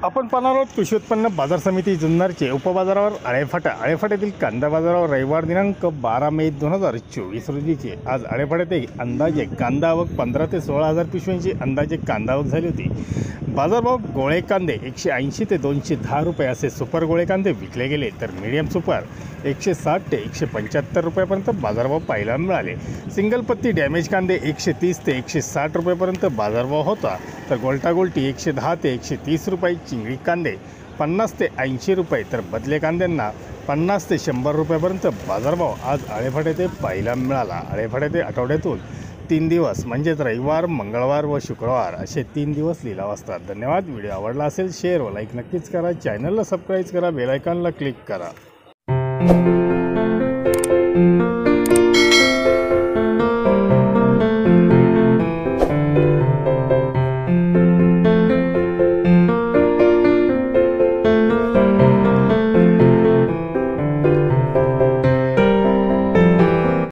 आपण पाहणार आहोत कृषी उत्पन्न बाजार समिती जुन्नरचे उपबाजारावर आळेफाट्यातील कांदा बाजारावर रविवार दिनांक 12 मे 2024 रोजीचे आज आळेफाट्यात अंदाजे कांदा आवक 15 ते 16 हजार पिशव्यांची अंदाजे कांदा आवक झाली होती। बाजारभाव गोळे कांदे 180 ते 210 रुपये असे सुपर गोळे कांदे विकले गेले, तर मीडियम सुपर 160 ते 175 रुपयापर्यंत बाजारभाव पाहायला मिळाले। सिंगल पत्ती डॅमेज कांदे 130 ते 160 रुपयापर्यंत बाजारभाव होता, तर गोल्टा गोल्टी 110 ते 130 रुपये, चिंगळी कांदे 50 ते 80 रुपये, तर बदले कांद्यांना 50 ते 100 रुपयापर्यंत बाजारभाव आज आळेफाट्यात पाहायला मिळाला। आळेफाट्यात आठवड्यातून 3 दिवस म्हणजेच रविवार, मंगळवार व शुक्रवार असे 3 दिवस लिलाव असतात। धन्यवाद। व्हिडिओ आवडला असेल शेअर व लाईक नक्कीच करा। चॅनलला सबस्क्राईब करा, बेल आयकॉनला क्लिक करा।